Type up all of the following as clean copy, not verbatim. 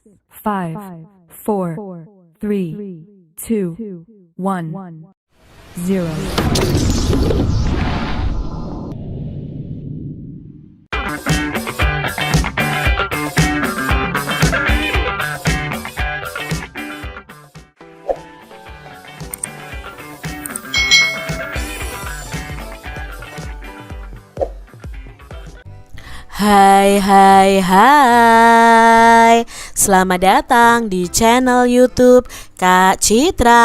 5, 4, 3, 2, 1, 0. Hai, selamat datang di channel YouTube Kak Citra.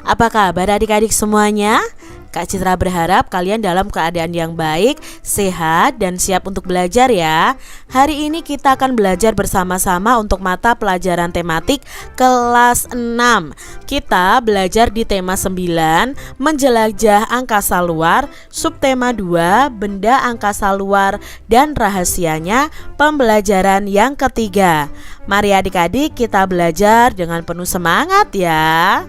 Apa kabar adik-adik semuanya? Kak Citra berharap kalian dalam keadaan yang baik, sehat, dan siap untuk belajar ya. Hari ini kita akan belajar bersama-sama untuk mata pelajaran tematik kelas 6. Kita belajar di tema 9, menjelajah angkasa luar, subtema 2, benda angkasa luar, dan rahasianya, pembelajaran yang ketiga. Mari adik-adik kita belajar dengan penuh semangat ya.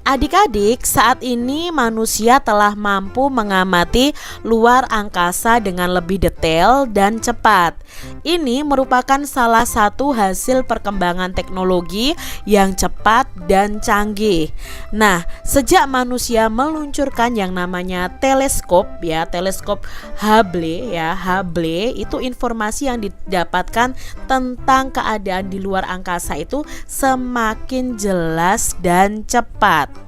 Adik-adik, saat ini manusia telah mampu mengamati luar angkasa dengan lebih detail dan cepat. Ini merupakan salah satu hasil perkembangan teknologi yang cepat dan canggih. Nah, sejak manusia meluncurkan yang namanya teleskop teleskop Hubble itu informasi yang didapatkan tentang keadaan di luar angkasa itu semakin jelas dan cepat.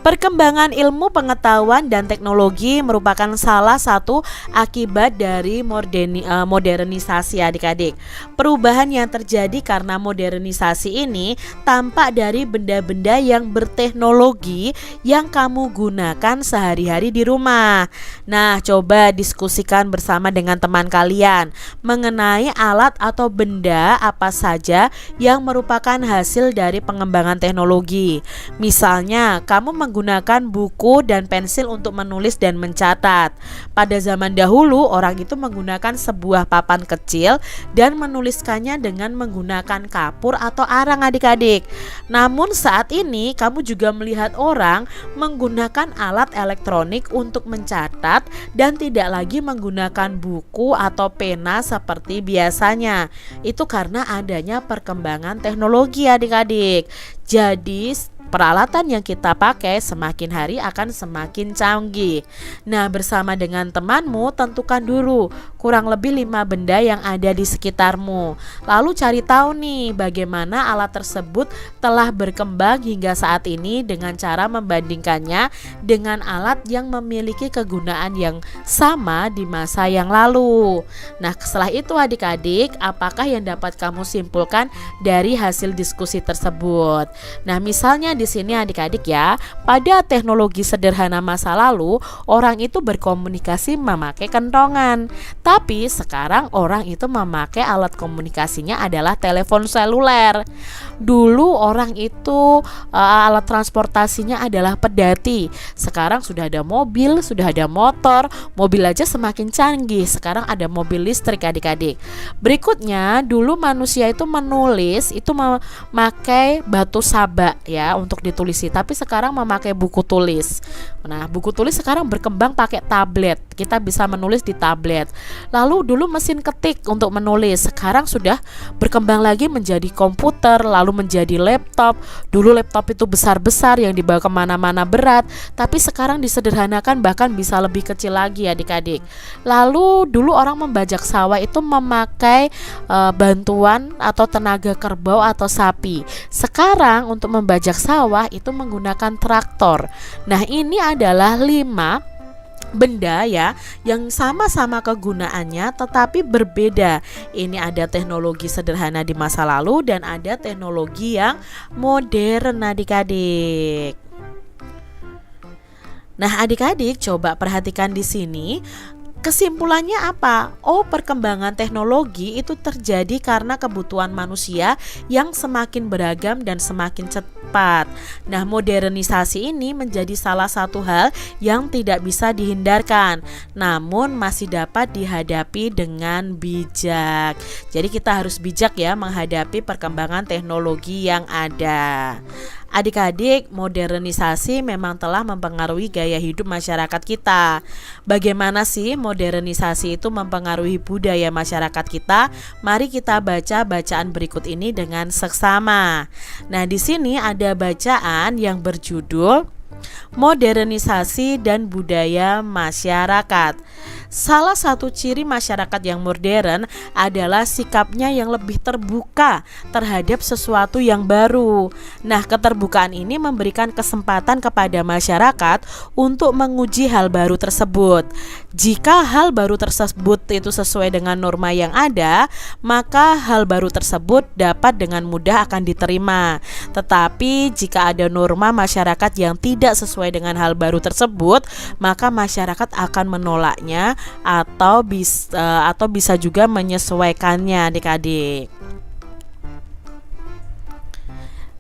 Perkembangan ilmu pengetahuan dan teknologi merupakan salah satu akibat dari modernisasi adik-adik. Perubahan yang terjadi karena modernisasi ini tampak dari benda-benda yang berteknologi yang kamu gunakan sehari-hari di rumah. Nah, coba diskusikan bersama dengan teman kalian mengenai alat atau benda apa saja yang merupakan hasil dari pengembangan teknologi. Misalnya, kamu menggunakan buku dan pensil untuk menulis dan mencatat. Pada zaman dahulu, orang itu menggunakan sebuah papan kecil dan menuliskannya dengan menggunakan kapur atau arang adik-adik. Namun saat ini kamu juga melihat orang menggunakan alat elektronik untuk mencatat dan tidak lagi menggunakan buku atau pena seperti biasanya. Itu karena adanya perkembangan teknologi adik-adik. Jadi peralatan yang kita pakai semakin hari akan semakin canggih. Nah, bersama dengan temanmu tentukan dulu kurang lebih 5 benda yang ada di sekitarmu. Lalu cari tahu nih bagaimana alat tersebut telah berkembang hingga saat ini dengan cara membandingkannya dengan alat yang memiliki kegunaan yang sama di masa yang lalu. Nah, setelah itu adik-adik, apakah yang dapat kamu simpulkan dari hasil diskusi tersebut? Nah, misalnya di sini adik-adik ya, pada teknologi sederhana masa lalu, orang itu berkomunikasi memakai kentongan. Tapi sekarang orang itu memakai alat komunikasinya adalah telepon seluler. Dulu orang itu alat transportasinya adalah pedati. Sekarang sudah ada mobil, sudah ada motor. Mobil aja semakin canggih. Sekarang ada mobil listrik adik-adik. Berikutnya, dulu manusia itu menulis itu memakai batu sabak ya untuk ditulisi, tapi sekarang memakai buku tulis. Nah, buku tulis sekarang berkembang pakai tablet. Kita bisa menulis di tablet. Lalu dulu mesin ketik untuk menulis, sekarang sudah berkembang lagi menjadi komputer, lalu menjadi laptop. Dulu laptop itu besar-besar yang dibawa kemana-mana berat, tapi sekarang disederhanakan bahkan bisa lebih kecil lagi adik-adik. Lalu dulu orang membajak sawah itu memakai bantuan atau tenaga kerbau atau sapi. Sekarang untuk membajak sawah itu menggunakan traktor. Nah, ini adalah 5 benda ya yang sama-sama kegunaannya tetapi berbeda. Ini ada teknologi sederhana di masa lalu dan ada teknologi yang modern adik-adik. Nah, adik-adik coba perhatikan di sini. Kesimpulannya apa? Oh, perkembangan teknologi itu terjadi karena kebutuhan manusia yang semakin beragam dan semakin cepat. Nah, modernisasi ini menjadi salah satu hal yang tidak bisa dihindarkan, namun masih dapat dihadapi dengan bijak. Jadi kita harus bijak ya menghadapi perkembangan teknologi yang ada. Adik-adik, modernisasi memang telah mempengaruhi gaya hidup masyarakat kita. Bagaimana sih modernisasi itu mempengaruhi budaya masyarakat kita? Mari kita baca bacaan berikut ini dengan seksama. Nah, di sini ada bacaan yang berjudul Modernisasi dan Budaya Masyarakat. Salah satu ciri masyarakat yang modern adalah sikapnya yang lebih terbuka terhadap sesuatu yang baru. Nah, keterbukaan ini memberikan kesempatan kepada masyarakat untuk menguji hal baru tersebut. Jika hal baru tersebut itu sesuai dengan norma yang ada, maka hal baru tersebut dapat dengan mudah akan diterima. Tetapi jika ada norma masyarakat yang tidak sesuai dengan hal baru tersebut, maka masyarakat akan menolaknya atau bisa juga menyesuaikannya, adik-adik.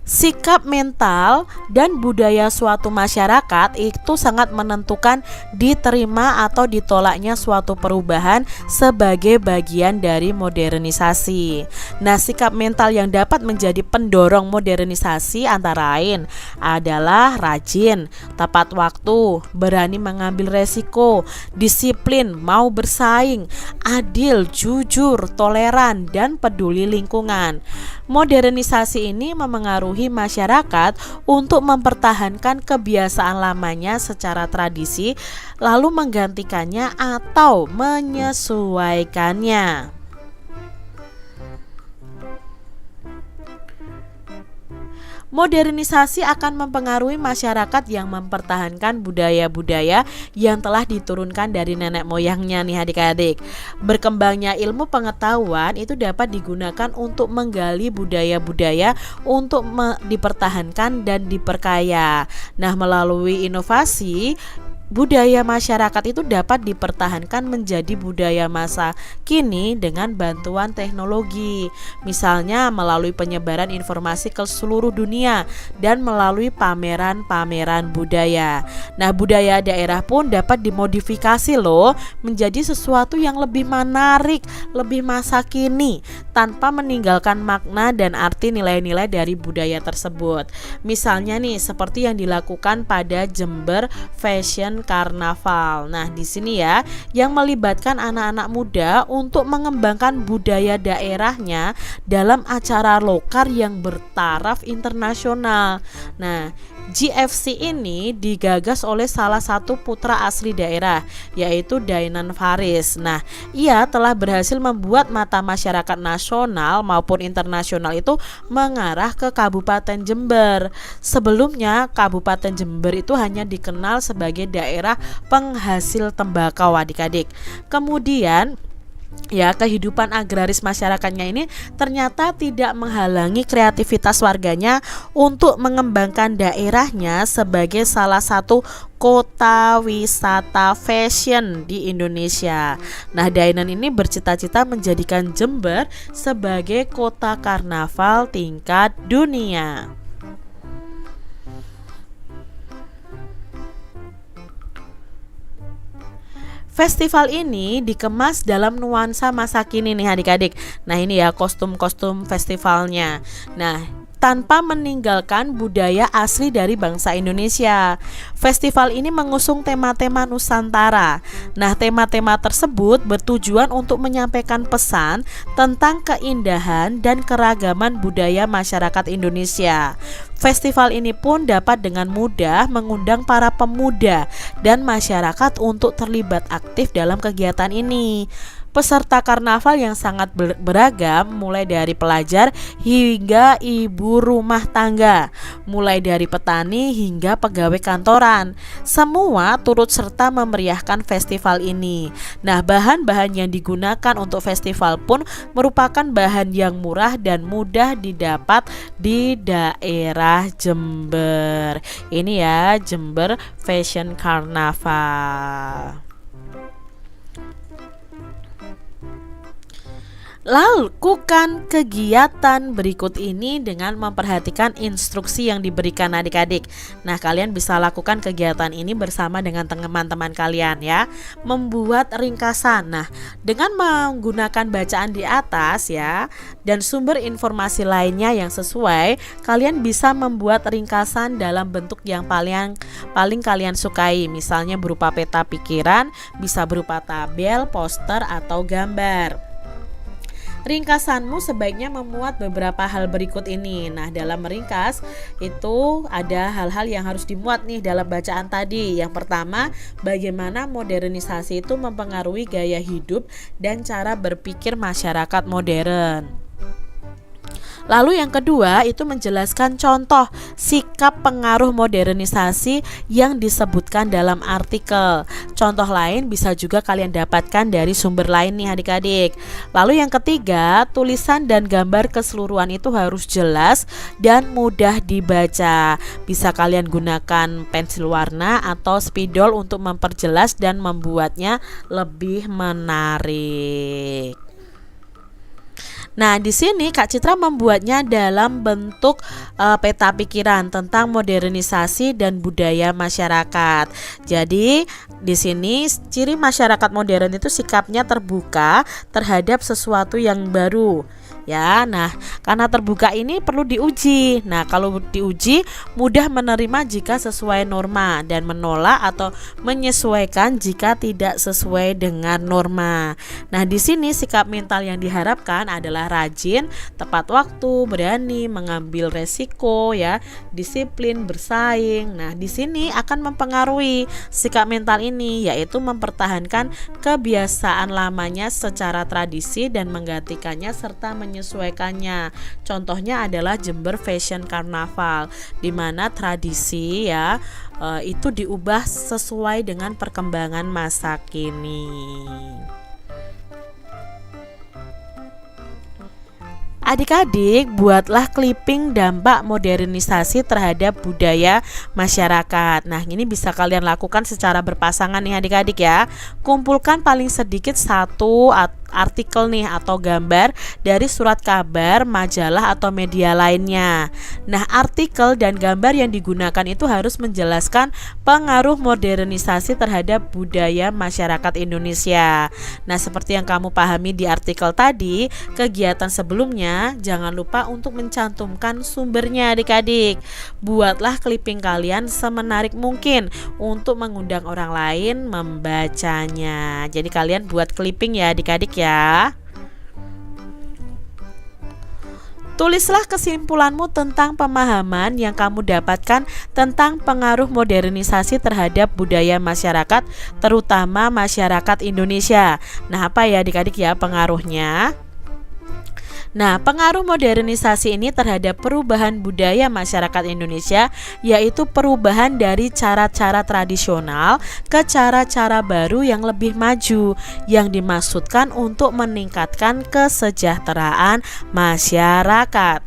Sikap mental dan budaya suatu masyarakat itu sangat menentukan diterima atau ditolaknya suatu perubahan sebagai bagian dari modernisasi. Nah, sikap mental yang dapat menjadi pendorong modernisasi antara lain adalah rajin, tepat waktu, berani mengambil resiko, disiplin, mau bersaing, adil, jujur, toleran, dan peduli lingkungan. Modernisasi ini memengaruhi masyarakat untuk mempertahankan kebiasaan lamanya secara tradisi, lalu menggantikannya atau menyesuaikannya. Modernisasi akan mempengaruhi masyarakat yang mempertahankan budaya-budaya yang telah diturunkan dari nenek moyangnya nih adik-adik. Berkembangnya ilmu pengetahuan itu dapat digunakan untuk menggali budaya-budaya untuk dipertahankan dan diperkaya. Nah, melalui inovasi, budaya masyarakat itu dapat dipertahankan menjadi budaya masa kini dengan bantuan teknologi, misalnya melalui penyebaran informasi ke seluruh dunia dan melalui pameran-pameran budaya. Nah, budaya daerah pun dapat dimodifikasi loh menjadi sesuatu yang lebih menarik, lebih masa kini tanpa meninggalkan makna dan arti nilai-nilai dari budaya tersebut. Misalnya nih, seperti yang dilakukan pada Jember Fashion Karnaval. Nah, di sini ya, yang melibatkan anak-anak muda untuk mengembangkan budaya daerahnya dalam acara lokal yang bertaraf internasional. Nah, GFC ini digagas oleh salah satu putra asli daerah, yaitu Dainan Faris. Nah, ia telah berhasil membuat mata masyarakat nasional maupun internasional itu mengarah ke Kabupaten Jember. Sebelumnya, Kabupaten Jember itu hanya dikenal sebagai daerah penghasil tembakau, adik-adik. Kemudian ya, kehidupan agraris masyarakatnya ini ternyata tidak menghalangi kreativitas warganya untuk mengembangkan daerahnya sebagai salah satu kota wisata fashion di Indonesia. Nah, Dainan ini bercita-cita menjadikan Jember sebagai kota karnaval tingkat dunia. Festival ini dikemas dalam nuansa masa kini nih adik-adik. Nah, ini ya kostum-kostum festivalnya. Nah, tanpa meninggalkan budaya asli dari bangsa Indonesia. Festival ini mengusung tema-tema Nusantara. Nah, tema-tema tersebut bertujuan untuk menyampaikan pesan tentang keindahan dan keragaman budaya masyarakat Indonesia. Festival ini pun dapat dengan mudah mengundang para pemuda dan masyarakat untuk terlibat aktif dalam kegiatan ini. Peserta karnaval yang sangat beragam, mulai dari pelajar hingga ibu rumah tangga, mulai dari petani hingga pegawai kantoran, semua turut serta memeriahkan festival ini. Nah, bahan-bahan yang digunakan untuk festival pun merupakan bahan yang murah dan mudah didapat di daerah Jember. Ini ya, Jember Fashion Carnaval. Lakukan kegiatan berikut ini dengan memperhatikan instruksi yang diberikan adik-adik. Nah, kalian bisa lakukan kegiatan ini bersama dengan teman-teman kalian ya. Membuat ringkasan. Nah, dengan menggunakan bacaan di atas ya dan sumber informasi lainnya yang sesuai, kalian bisa membuat ringkasan dalam bentuk yang paling kalian sukai. Misalnya berupa peta pikiran, bisa berupa tabel, poster atau gambar. Ringkasanmu sebaiknya memuat beberapa hal berikut ini. Nah, dalam meringkas itu ada hal-hal yang harus dimuat nih dalam bacaan tadi. Yang pertama, bagaimana modernisasi itu mempengaruhi gaya hidup dan cara berpikir masyarakat modern. Lalu yang kedua itu menjelaskan contoh sikap pengaruh modernisasi yang disebutkan dalam artikel. Contoh lain bisa juga kalian dapatkan dari sumber lain nih adik-adik. Lalu yang ketiga, tulisan dan gambar keseluruhan itu harus jelas dan mudah dibaca. Bisa kalian gunakan pensil warna atau spidol untuk memperjelas dan membuatnya lebih menarik. Nah, di sini Kak Citra membuatnya dalam bentuk peta pikiran tentang modernisasi dan budaya masyarakat. Jadi, di sini ciri masyarakat modern itu sikapnya terbuka terhadap sesuatu yang baru. Ya, nah karena terbuka ini perlu diuji. Nah, kalau diuji mudah menerima jika sesuai norma dan menolak atau menyesuaikan jika tidak sesuai dengan norma. Nah, di sini sikap mental yang diharapkan adalah rajin, tepat waktu, berani mengambil resiko ya, disiplin, bersaing. Nah, di sini akan mempengaruhi sikap mental ini, yaitu mempertahankan kebiasaan lamanya secara tradisi dan menggantikannya serta menyesuaikannya. Contohnya adalah Jember Fashion Carnaval, di mana tradisi ya itu diubah sesuai dengan perkembangan masa kini. Adik-adik, buatlah clipping dampak modernisasi terhadap budaya masyarakat. Nah, ini bisa kalian lakukan secara berpasangan nih adik-adik ya. Kumpulkan paling sedikit satu artikel nih atau gambar dari surat kabar, majalah atau media lainnya. Nah, artikel dan gambar yang digunakan itu harus menjelaskan pengaruh modernisasi terhadap budaya masyarakat Indonesia. Nah, seperti yang kamu pahami di artikel tadi, kegiatan sebelumnya jangan lupa untuk mencantumkan sumbernya adik-adik. Buatlah clipping kalian semenarik mungkin untuk mengundang orang lain membacanya. Jadi kalian buat clipping ya adik-adik ya. Tulislah kesimpulanmu tentang pemahaman yang kamu dapatkan tentang pengaruh modernisasi terhadap budaya masyarakat, terutama masyarakat Indonesia. Nah, apa ya adik-adik ya pengaruhnya? Nah, pengaruh modernisasi ini terhadap perubahan budaya masyarakat Indonesia yaitu perubahan dari cara-cara tradisional ke cara-cara baru yang lebih maju yang dimaksudkan untuk meningkatkan kesejahteraan masyarakat.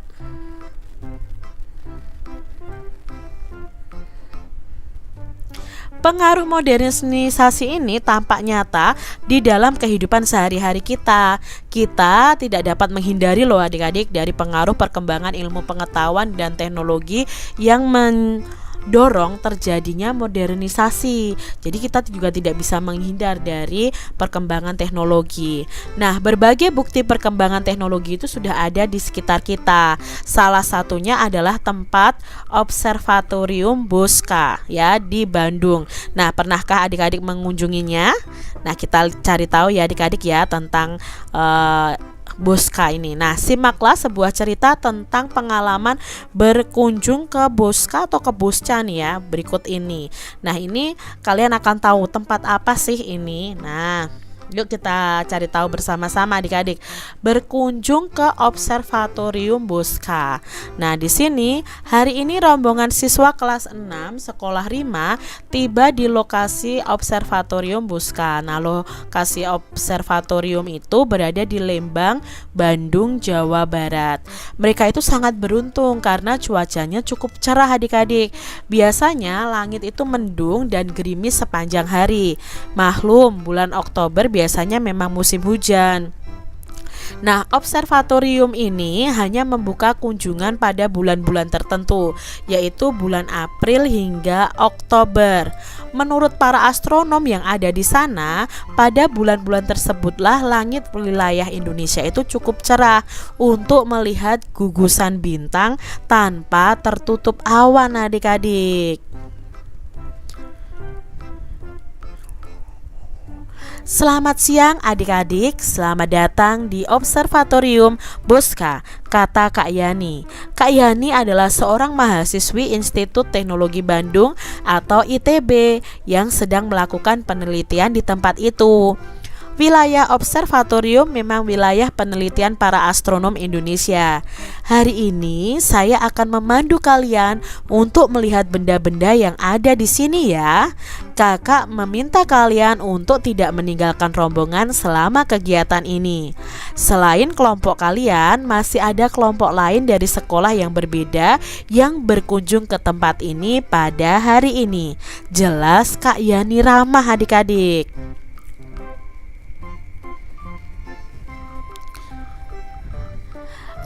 Pengaruh modernisasi ini tampak nyata di dalam kehidupan sehari-hari kita. Kita tidak dapat menghindari loh adik-adik dari pengaruh perkembangan ilmu pengetahuan dan teknologi yang mendorong terjadinya modernisasi. Jadi kita juga tidak bisa menghindar dari perkembangan teknologi. Nah, berbagai bukti perkembangan teknologi itu sudah ada di sekitar kita. Salah satunya adalah tempat Observatorium Bosca ya di Bandung. Nah, pernahkah adik-adik mengunjunginya? Nah, kita cari tahu ya adik-adik ya tentang Bosca ini. Nah, simaklah sebuah cerita tentang pengalaman berkunjung ke Bosca atau ke Bosca nih ya, berikut ini. Nah, ini kalian akan tahu tempat apa sih ini. Nah, yuk kita cari tahu bersama-sama adik-adik. Berkunjung ke Observatorium Bosca. Nah, di sini hari ini rombongan siswa kelas 6 sekolah Rima tiba di lokasi Observatorium Bosca. Nah, lokasi observatorium itu berada di Lembang, Bandung, Jawa Barat. Mereka itu sangat beruntung karena cuacanya cukup cerah adik-adik. Biasanya langit itu mendung dan gerimis sepanjang hari. Maklum, bulan Oktober biasanya memang musim hujan. Nah, observatorium ini hanya membuka kunjungan pada bulan-bulan tertentu, yaitu bulan April hingga Oktober. Menurut para astronom yang ada di sana, pada bulan-bulan tersebutlah langit wilayah Indonesia itu cukup cerah untuk melihat gugusan bintang tanpa tertutup awan, adik-adik. Selamat siang adik-adik, selamat datang di Observatorium Bosca, kata Kak Yani. Kak Yani adalah seorang mahasiswi Institut Teknologi Bandung atau ITB yang sedang melakukan penelitian di tempat itu. Wilayah observatorium memang wilayah penelitian para astronom Indonesia. Hari ini saya akan memandu kalian untuk melihat benda-benda yang ada di sini ya. Kakak meminta kalian untuk tidak meninggalkan rombongan selama kegiatan ini. Selain kelompok kalian, masih ada kelompok lain dari sekolah yang berbeda yang berkunjung ke tempat ini pada hari ini. Jelas Kak Yani ramah adik-adik.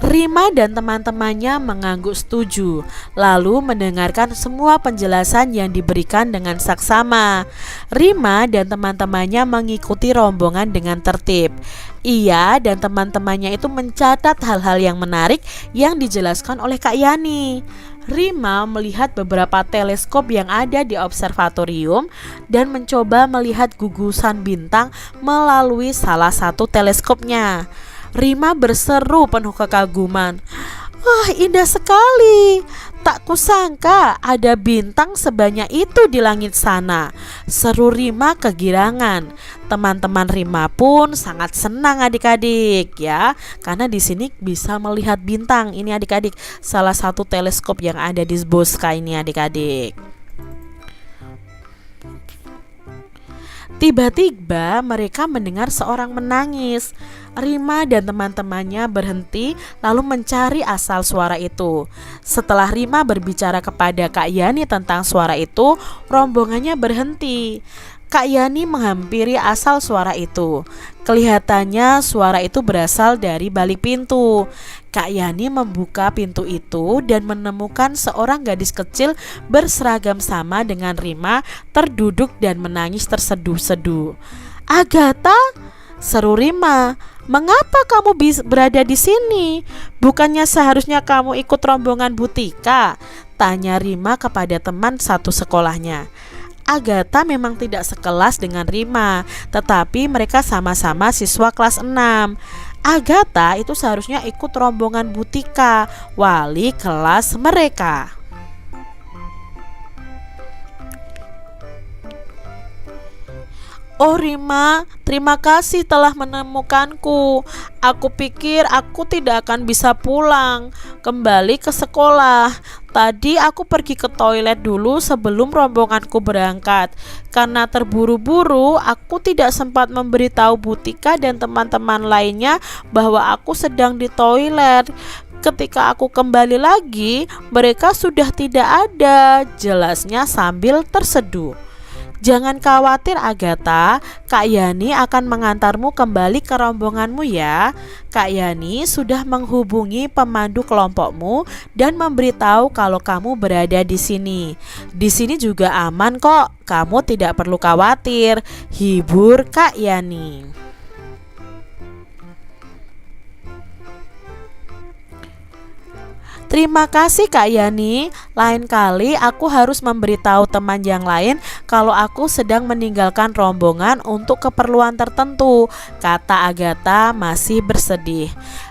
Rima dan teman-temannya mengangguk setuju, lalu mendengarkan semua penjelasan yang diberikan dengan saksama. Rima dan teman-temannya mengikuti rombongan dengan tertib. Ia dan teman-temannya itu mencatat hal-hal yang menarik yang dijelaskan oleh Kak Yani. Rima melihat beberapa teleskop yang ada di observatorium dan mencoba melihat gugusan bintang melalui salah satu teleskopnya. Rima berseru penuh kekaguman, "Wah, indah sekali. Tak kusangka ada bintang sebanyak itu di langit sana." Seru Rima kegirangan. Teman-teman Rima pun sangat senang adik-adik ya, karena di sini bisa melihat bintang. Ini adik-adik, salah satu teleskop yang ada di Bosca ini adik-adik. Tiba-tiba mereka mendengar seorang menangis. Rima dan teman-temannya berhenti lalu mencari asal suara itu. Setelah Rima berbicara kepada Kak Yani tentang suara itu, rombongannya berhenti. Kak Yani menghampiri asal suara itu. Kelihatannya suara itu berasal dari balik pintu. Kak Yani membuka pintu itu dan menemukan seorang gadis kecil berseragam sama dengan Rima terduduk dan menangis terseduh-seduh. "Agatha," seru Rima, "mengapa kamu berada di sini? Bukannya seharusnya kamu ikut rombongan Butika?" tanya Rima kepada teman satu sekolahnya. Agatha memang tidak sekelas dengan Rima, tetapi mereka sama-sama siswa kelas 6. Agatha itu seharusnya ikut rombongan Butika, wali kelas mereka. "Oh Rima, terima kasih telah menemukanku. Aku pikir aku tidak akan bisa pulang kembali ke sekolah. Tadi aku pergi ke toilet dulu sebelum rombonganku berangkat. Karena terburu-buru, aku tidak sempat memberitahu Butika dan teman-teman lainnya bahwa aku sedang di toilet. Ketika aku kembali lagi, mereka sudah tidak ada," jelasnya sambil terseduh. "Jangan khawatir Agatha, Kak Yani akan mengantarmu kembali ke rombonganmu ya. Kak Yani sudah menghubungi pemandu kelompokmu dan memberitahu kalau kamu berada di sini. Di sini juga aman kok, kamu tidak perlu khawatir," hibur Kak Yani. "Terima kasih Kak Yani. Lain kali aku harus memberitahu teman yang lain kalau aku sedang meninggalkan rombongan untuk keperluan tertentu," kata Agatha masih bersedih.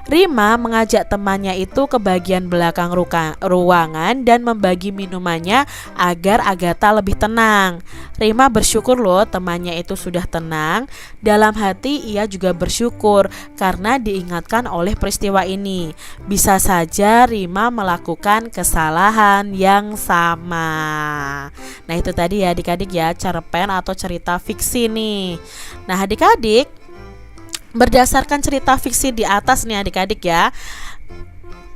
Rima mengajak temannya itu ke bagian belakang ruangan dan membagi minumannya agar Agatha lebih tenang. Rima bersyukur loh temannya itu sudah tenang. Dalam hati ia juga bersyukur karena diingatkan oleh peristiwa ini. Bisa saja Rima melakukan kesalahan yang sama. Nah itu tadi ya adik-adik ya, cerpen atau cerita fiksi nih. Nah adik-adik, berdasarkan cerita fiksi di atas nih adik-adik ya,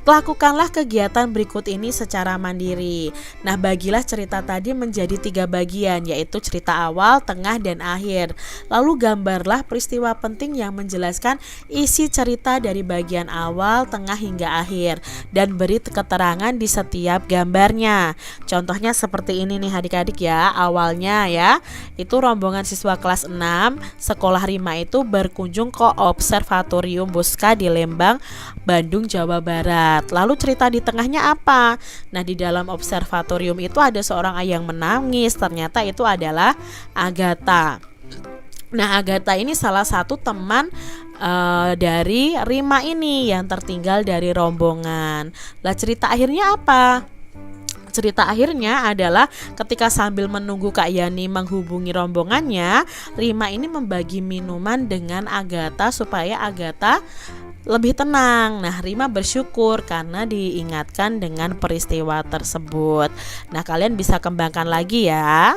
Lakukanlah kegiatan berikut ini secara mandiri. Nah, bagilah cerita tadi menjadi 3 bagian, yaitu cerita awal, tengah, dan akhir. Lalu gambarlah peristiwa penting yang menjelaskan isi cerita dari bagian awal, tengah, hingga akhir, dan beri keterangan di setiap gambarnya. Contohnya seperti ini nih adik-adik ya. Awalnya ya, itu rombongan siswa kelas 6 sekolah Rima itu berkunjung ke Observatorium Bosca di Lembang, Bandung, Jawa Barat. Lalu cerita di tengahnya apa? Nah, di dalam observatorium itu ada seorang ayah yang menangis. Ternyata itu adalah Agatha. Nah, Agatha ini salah satu teman dari Rima ini yang tertinggal dari rombongan. Lah, cerita akhirnya apa? Cerita akhirnya adalah ketika sambil menunggu Kak Yani menghubungi rombongannya, Rima ini membagi minuman dengan Agatha supaya Agatha lebih tenang. Nah, Rima bersyukur karena diingatkan dengan peristiwa tersebut. Nah, kalian bisa kembangkan lagi ya.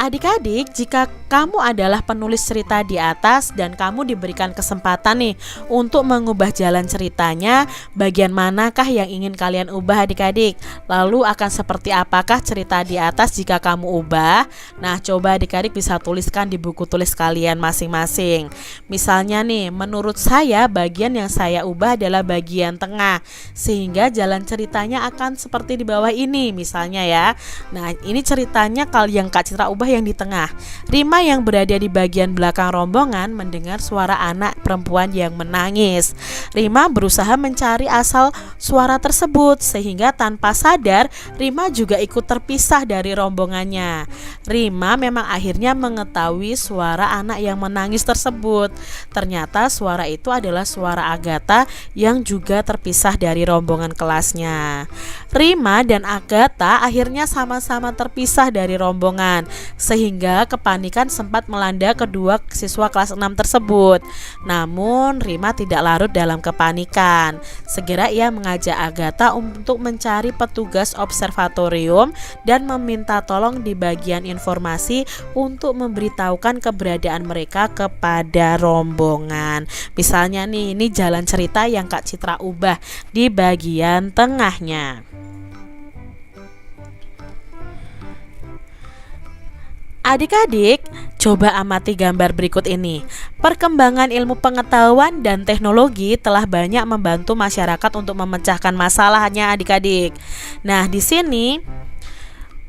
Adik-adik, jika kamu adalah penulis cerita di atas dan kamu diberikan kesempatan nih untuk mengubah jalan ceritanya, bagian manakah yang ingin kalian ubah adik-adik? Lalu akan seperti apakah cerita di atas jika kamu ubah? Nah, coba adik-adik bisa tuliskan di buku tulis kalian masing-masing. Misalnya nih, menurut saya bagian yang saya ubah adalah bagian tengah, sehingga jalan ceritanya akan seperti di bawah ini misalnya ya. Nah, ini ceritanya kalau yang Kak Citra ubah yang di tengah. Rima yang berada di bagian belakang rombongan mendengar suara anak perempuan yang menangis. Rima berusaha mencari asal suara tersebut, sehingga tanpa sadar Rima juga ikut terpisah dari rombongannya. Rima memang akhirnya mengetahui suara anak yang menangis tersebut. Ternyata suara itu adalah suara Agatha yang juga terpisah dari rombongan kelasnya. Rima dan Agatha akhirnya sama-sama terpisah dari rombongan, sehingga kepanikan sempat melanda kedua siswa kelas 6 tersebut. Namun Rima tidak larut dalam kepanikan. Segera ia mengajak Agatha untuk mencari petugas observatorium dan meminta tolong di bagian informasi untuk memberitahukan keberadaan mereka kepada rombongan. Misalnya nih, ini jalan cerita yang Kak Citra ubah di bagian tengahnya. Adik-adik, coba amati gambar berikut ini. Perkembangan ilmu pengetahuan dan teknologi telah banyak membantu masyarakat untuk memecahkan masalahnya adik-adik. Nah, di sini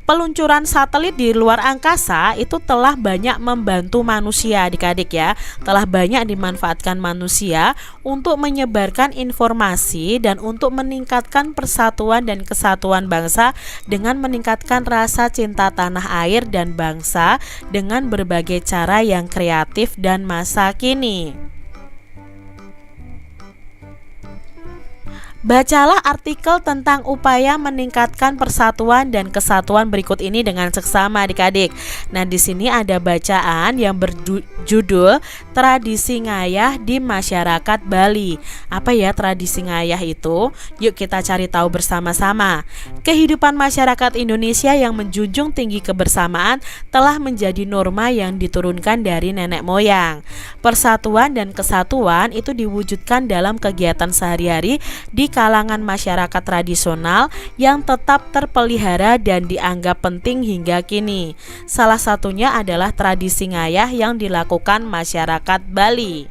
peluncuran satelit di luar angkasa itu telah banyak membantu manusia adik-adik ya. Telah banyak dimanfaatkan manusia untuk menyebarkan informasi dan untuk meningkatkan persatuan dan kesatuan bangsa dengan meningkatkan rasa cinta tanah air dan bangsa dengan berbagai cara yang kreatif dan masa kini. Bacalah artikel tentang upaya meningkatkan persatuan dan kesatuan berikut ini dengan seksama adik-adik. Nah, di sini ada bacaan yang berjudul Tradisi Ngayah di Masyarakat Bali. Apa ya tradisi ngayah itu? Yuk kita cari tahu bersama-sama. Kehidupan masyarakat Indonesia yang menjunjung tinggi kebersamaan telah menjadi norma yang diturunkan dari nenek moyang. Persatuan dan kesatuan itu diwujudkan dalam kegiatan sehari-hari di kalangan masyarakat tradisional yang tetap terpelihara dan dianggap penting hingga kini. Salah satunya adalah tradisi ngayah yang dilakukan masyarakat Bali.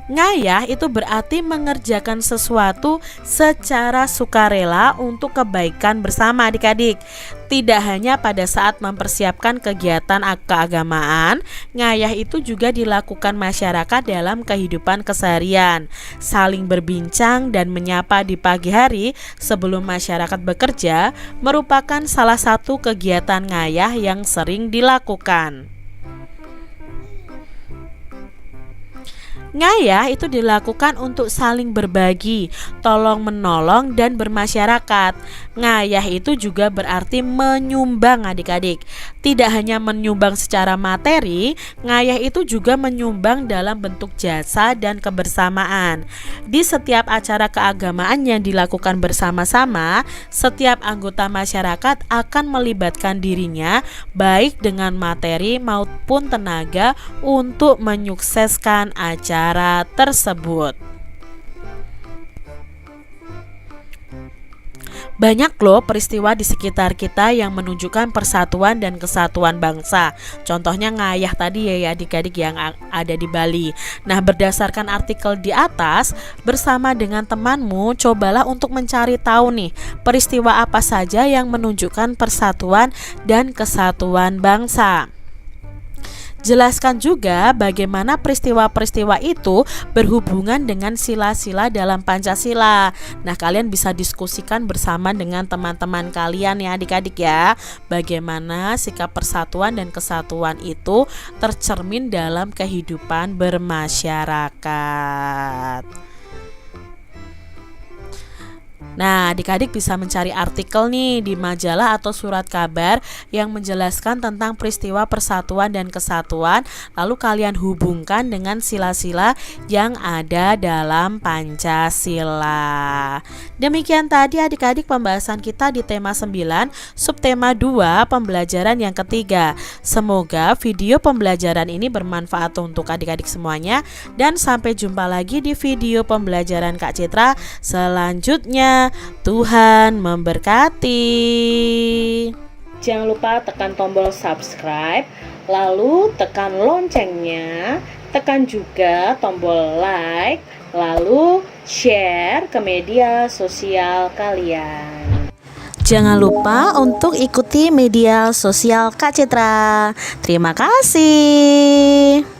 Ngayah itu berarti mengerjakan sesuatu secara sukarela untuk kebaikan bersama adik-adik. Tidak hanya pada saat mempersiapkan kegiatan keagamaan, ngayah itu juga dilakukan masyarakat dalam kehidupan keseharian. Saling berbincang dan menyapa di pagi hari sebelum masyarakat bekerja merupakan salah satu kegiatan ngayah yang sering dilakukan. Ngayah itu dilakukan untuk saling berbagi, tolong menolong dan bermasyarakat. Ngayah itu juga berarti menyumbang adik-adik. Tidak hanya menyumbang secara materi, ngayah itu juga menyumbang dalam bentuk jasa dan kebersamaan. Di setiap acara keagamaan yang dilakukan bersama-sama, setiap anggota masyarakat akan melibatkan dirinya baik dengan materi maupun tenaga untuk menyukseskan acara tersebut. Banyak loh peristiwa di sekitar kita yang menunjukkan persatuan dan kesatuan bangsa. Contohnya ngayah tadi ya adik-adik yang ada di Bali. Nah, berdasarkan artikel di atas, bersama dengan temanmu cobalah untuk mencari tahu nih peristiwa apa saja yang menunjukkan persatuan dan kesatuan bangsa. Jelaskan juga bagaimana peristiwa-peristiwa itu berhubungan dengan sila-sila dalam Pancasila. Nah, kalian bisa diskusikan bersama dengan teman-teman kalian ya adik-adik ya. Bagaimana sikap persatuan dan kesatuan itu tercermin dalam kehidupan bermasyarakat. Nah, adik-adik bisa mencari artikel nih di majalah atau surat kabar yang menjelaskan tentang peristiwa persatuan dan kesatuan, lalu kalian hubungkan dengan sila-sila yang ada dalam Pancasila. Demikian tadi adik-adik pembahasan kita di tema 9, subtema 2, pembelajaran yang ketiga. Semoga video pembelajaran ini bermanfaat untuk adik-adik semuanya, dan sampai jumpa lagi di video pembelajaran Kak Citra selanjutnya. Tuhan memberkati. Jangan lupa tekan tombol subscribe, lalu tekan loncengnya, tekan juga tombol like, lalu share ke media sosial kalian. Jangan lupa untuk ikuti media sosial Kak Citra. Terima kasih.